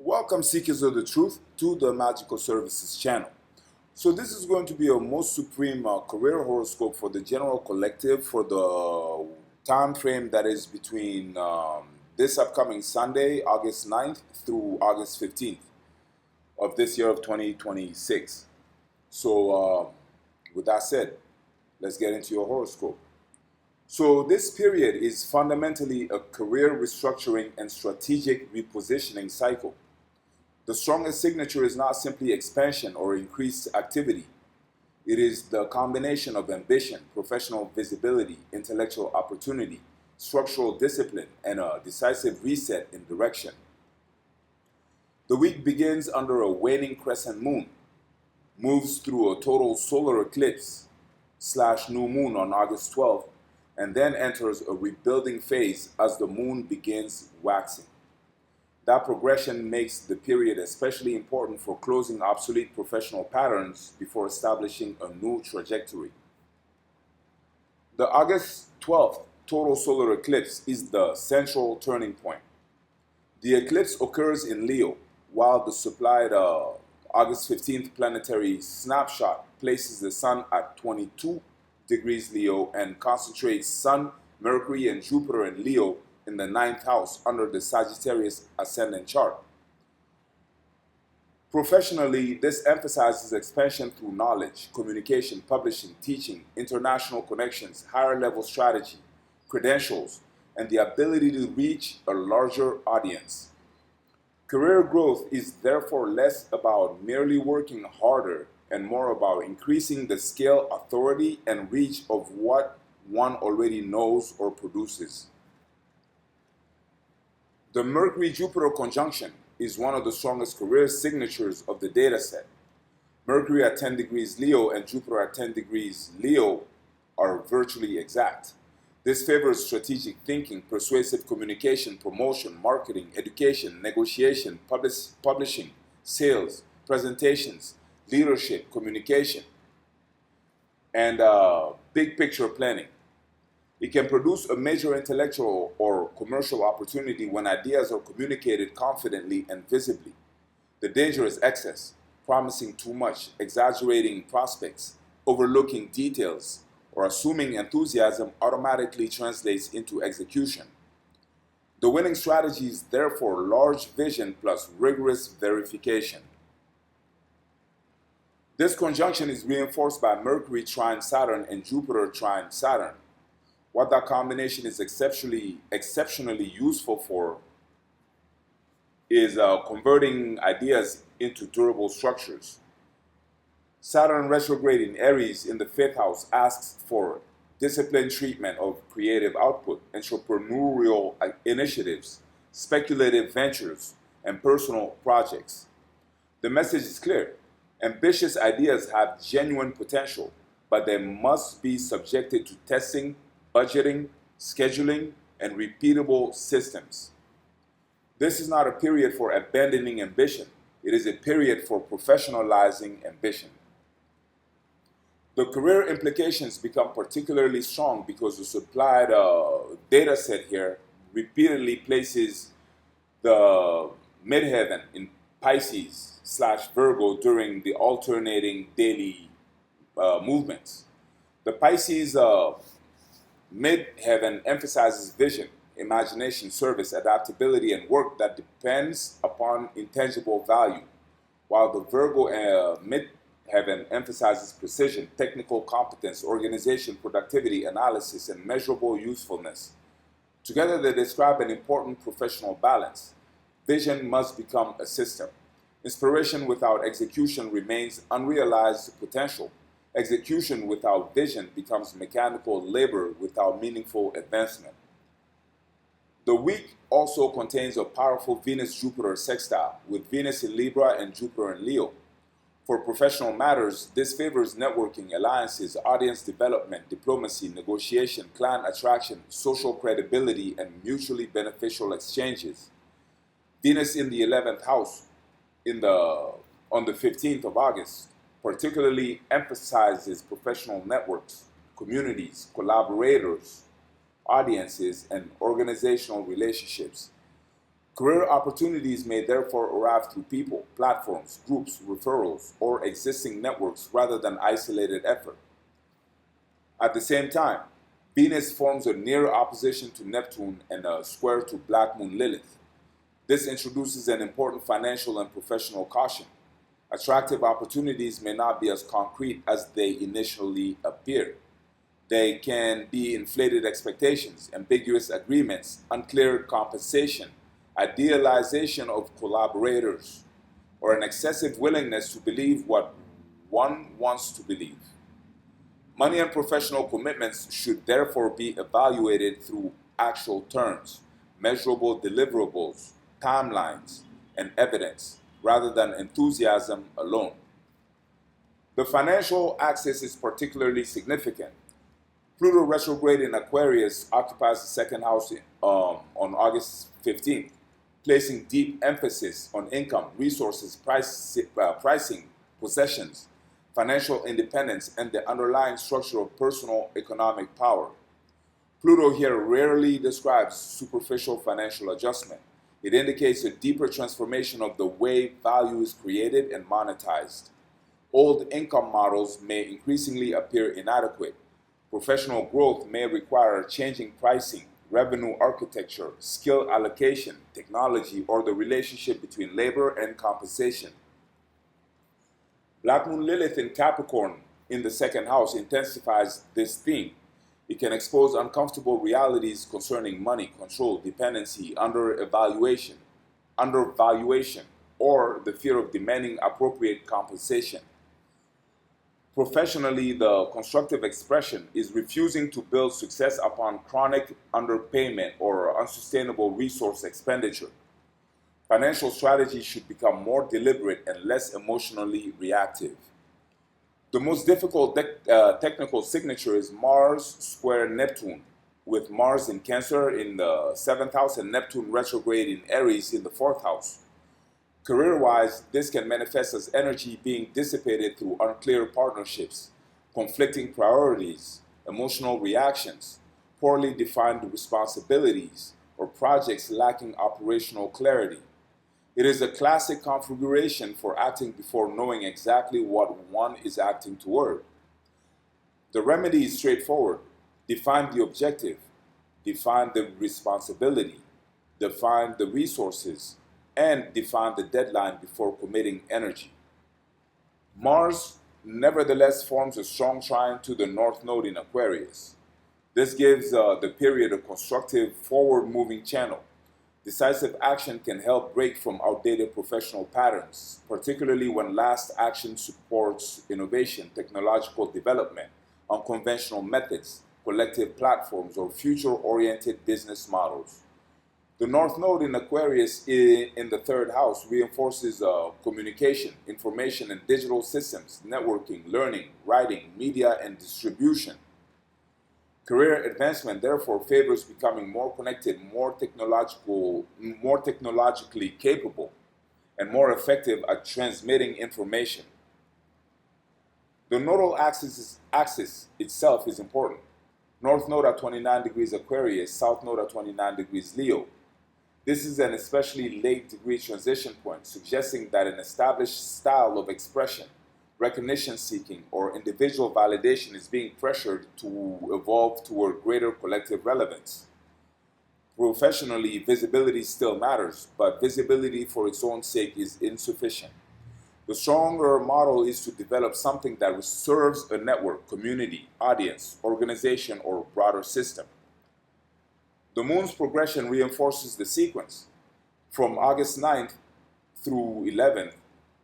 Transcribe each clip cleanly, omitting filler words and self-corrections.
Welcome, seekers of the truth, to the Magical Services channel. So this is going to be a most supreme career horoscope for the general collective for the time frame that is between this upcoming Sunday, August 9th through August 15th of this year of 2026. So with that said, let's get into your horoscope. So this period is fundamentally a career restructuring and strategic repositioning cycle. The strongest signature is not simply expansion or increased activity. It is the combination of ambition, professional visibility, intellectual opportunity, structural discipline, and a decisive reset in direction. The week begins under a waning crescent moon, moves through a total solar eclipse / new moon on August 12th, and then enters a rebuilding phase as the moon begins waxing. That progression makes the period especially important for closing obsolete professional patterns before establishing a new trajectory. The August 12th total solar eclipse is the central turning point. The eclipse occurs in Leo, while the supplied August 15th planetary snapshot places the Sun at 22 degrees Leo and concentrates Sun, Mercury, and Jupiter in Leo in the 9th house under the Sagittarius ascendant chart. Professionally, this emphasizes expansion through knowledge, communication, publishing, teaching, international connections, higher level strategy, credentials, and the ability to reach a larger audience. Career growth is therefore less about merely working harder and more about increasing the scale, authority, and reach of what one already knows or produces. The Mercury-Jupiter conjunction is one of the strongest career signatures of the dataset. Mercury at 10 degrees Leo and Jupiter at 10 degrees Leo are virtually exact. This favors strategic thinking, persuasive communication, promotion, marketing, education, negotiation, publishing, sales, presentations, leadership, communication, and big picture planning. It can produce a major intellectual or commercial opportunity when ideas are communicated confidently and visibly. The danger is excess, promising too much, exaggerating prospects, overlooking details, or assuming enthusiasm automatically translates into execution. The winning strategy is therefore large vision plus rigorous verification. This conjunction is reinforced by Mercury trine Saturn and Jupiter trine Saturn. What that combination is exceptionally useful for is converting ideas into durable structures. Saturn retrograde in Aries in the 5th house asks for disciplined treatment of creative output, entrepreneurial initiatives, speculative ventures, and personal projects. The message is clear. Ambitious ideas have genuine potential, but they must be subjected to testing, budgeting, scheduling, and repeatable systems. This is not a period for abandoning ambition. It is a period for professionalizing ambition. The career implications become particularly strong because the supplied data set here repeatedly places the midheaven in Pisces / Virgo during the alternating daily movements. The Pisces midheaven emphasizes vision, imagination, service, adaptability, and work that depends upon intangible value, while the Virgo midheaven emphasizes precision, technical competence, organization, productivity, analysis, and measurable usefulness. Together, they describe an important professional balance. Vision must become a system. Inspiration without execution remains unrealized potential. Execution without vision becomes mechanical labor without meaningful advancement. The week also contains a powerful Venus-Jupiter sextile, with Venus in Libra and Jupiter in Leo. For professional matters, this favors networking, alliances, audience development, diplomacy, negotiation, client attraction, social credibility, and mutually beneficial exchanges. Venus in the 11th house on the 15th of August particularly emphasizes professional networks, communities, collaborators, audiences, and organizational relationships. Career opportunities may therefore arrive through people, platforms, groups, referrals, or existing networks rather than isolated effort. At the same time, Venus forms a near opposition to Neptune and a square to Black Moon Lilith. This introduces an important financial and professional caution. Attractive opportunities may not be as concrete as they initially appear. They can be inflated expectations, ambiguous agreements, unclear compensation, idealization of collaborators, or an excessive willingness to believe what one wants to believe. Money and professional commitments should therefore be evaluated through actual terms, measurable deliverables, timelines, and evidence, rather than enthusiasm alone. The financial axis is particularly significant. Pluto retrograde in Aquarius occupies the second house on August 15th, placing deep emphasis on income, resources, pricing, possessions, financial independence, and the underlying structure of personal economic power. Pluto here rarely describes superficial financial adjustment. It indicates a deeper transformation of the way value is created and monetized. Old income models may increasingly appear inadequate. Professional growth may require changing pricing, revenue architecture, skill allocation, technology, or the relationship between labor and compensation. Black Moon Lilith in Capricorn in the second house intensifies this theme. It can expose uncomfortable realities concerning money, control, dependency, undervaluation, or the fear of demanding appropriate compensation. Professionally, the constructive expression is refusing to build success upon chronic underpayment or unsustainable resource expenditure. Financial strategy should become more deliberate and less emotionally reactive. The most difficult technical signature is Mars square Neptune, with Mars in Cancer in the 7th house and Neptune retrograde in Aries in the 4th house. Career-wise, this can manifest as energy being dissipated through unclear partnerships, conflicting priorities, emotional reactions, poorly defined responsibilities, or projects lacking operational clarity. It is a classic configuration for acting before knowing exactly what one is acting toward. The remedy is straightforward. Define the objective, define the responsibility, define the resources, and define the deadline before committing energy. Mars, nevertheless, forms a strong trine to the North Node in Aquarius. This gives the period a constructive, forward-moving channel. Decisive action can help break from outdated professional patterns, particularly when last action supports innovation, technological development, unconventional methods, collective platforms, or future-oriented business models. The North Node in Aquarius in the 3rd house reinforces communication, information and digital systems, networking, learning, writing, media, and distribution. Career advancement therefore favors becoming more connected, more technologically capable, and more effective at transmitting information. The nodal axis itself is important. North Node at 29 degrees Aquarius, South Node at 29 degrees Leo. This is an especially late degree transition point, suggesting that an established style of expression, recognition seeking, or individual validation is being pressured to evolve toward greater collective relevance. Professionally, visibility still matters, but visibility for its own sake is insufficient. The stronger model is to develop something that serves a network, community, audience, organization, or broader system. The moon's progression reinforces the sequence. From August 9th through 11th,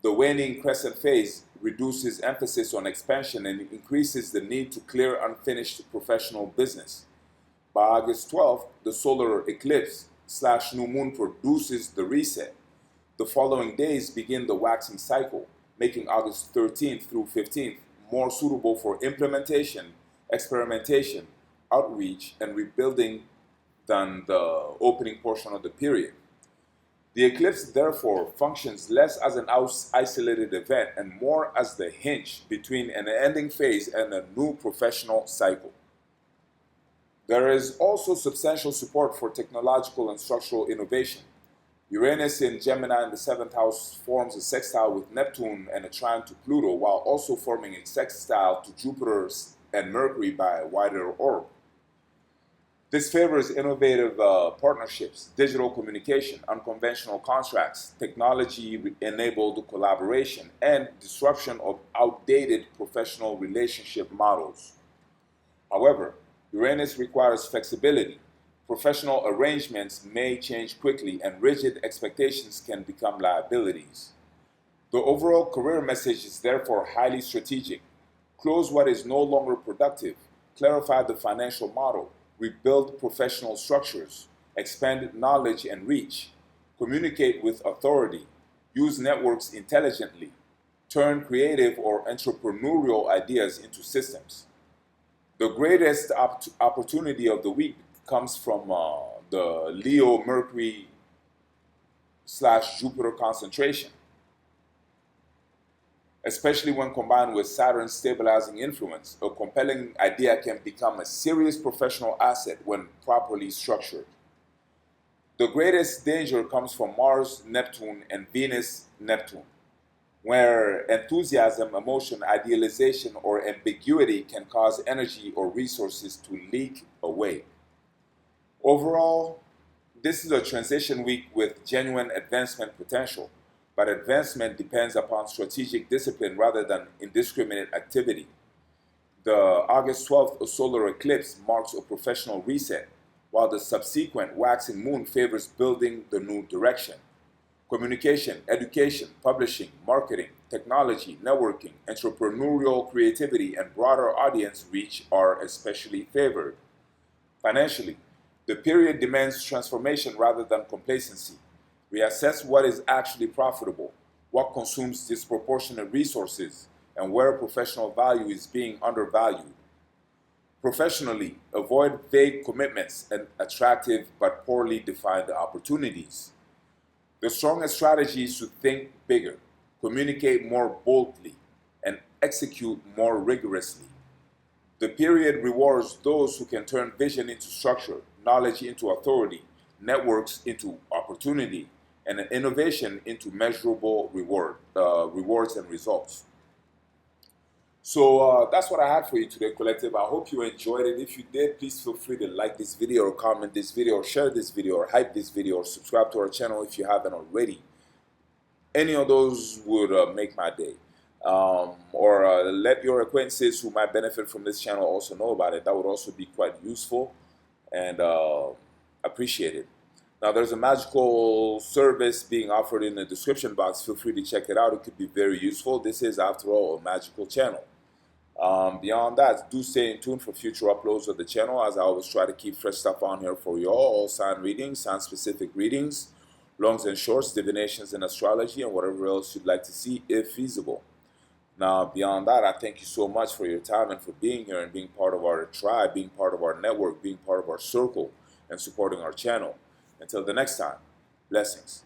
the waning crescent phase reduces emphasis on expansion and increases the need to clear unfinished professional business. By August 12th, the solar eclipse/new moon produces the reset. The following days begin the waxing cycle, making August 13th through 15th more suitable for implementation, experimentation, outreach, and rebuilding than the opening portion of the period. The eclipse, therefore, functions less as an isolated event and more as the hinge between an ending phase and a new professional cycle. There is also substantial support for technological and structural innovation. Uranus in Gemini in the 7th house forms a sextile with Neptune and a trine to Pluto, while also forming a sextile to Jupiter and Mercury by a wider orb. This favors innovative partnerships, digital communication, unconventional contracts, technology-enabled collaboration, and disruption of outdated professional relationship models. However, Uranus requires flexibility. Professional arrangements may change quickly, and rigid expectations can become liabilities. The overall career message is therefore highly strategic. Close what is no longer productive, clarify the financial model, rebuild professional structures, expand knowledge and reach, communicate with authority, use networks intelligently, turn creative or entrepreneurial ideas into systems. The greatest opportunity of the week comes from the Leo Mercury / Jupiter concentration, especially when combined with Saturn's stabilizing influence. A compelling idea can become a serious professional asset when properly structured. The greatest danger comes from Mars, Neptune, and Venus, Neptune, where enthusiasm, emotion, idealization, or ambiguity can cause energy or resources to leak away. Overall, this is a transition week with genuine advancement potential, but advancement depends upon strategic discipline rather than indiscriminate activity. The August 12th solar eclipse marks a professional reset, while the subsequent waxing moon favors building the new direction. Communication, education, publishing, marketing, technology, networking, entrepreneurial creativity, and broader audience reach are especially favored. Financially, the period demands transformation rather than complacency. Reassess what is actually profitable, what consumes disproportionate resources, and where professional value is being undervalued. Professionally, avoid vague commitments and attractive but poorly defined opportunities. The strongest strategy is to think bigger, communicate more boldly, and execute more rigorously. The period rewards those who can turn vision into structure, knowledge into authority, networks into opportunity, and innovation into measurable rewards and results. So that's what I had for you today, Collective. I hope you enjoyed it. If you did, please feel free to like this video or comment this video or share this video or hype this video or subscribe to our channel if you haven't already. Any of those would make my day. Or let your acquaintances who might benefit from this channel also know about it. That would also be quite useful and appreciated. Now, there's a magical service being offered in the description box. Feel free to check it out. It could be very useful. This is, after all, a magical channel. Beyond that, do stay in tune for future uploads of the channel, as I always try to keep fresh stuff on here for you all sign readings, sign-specific readings, longs and shorts, divinations and astrology, and whatever else you'd like to see if feasible. Now, beyond that, I thank you so much for your time and for being here and being part of our tribe, being part of our network, being part of our circle, and supporting our channel. Until the next time, blessings.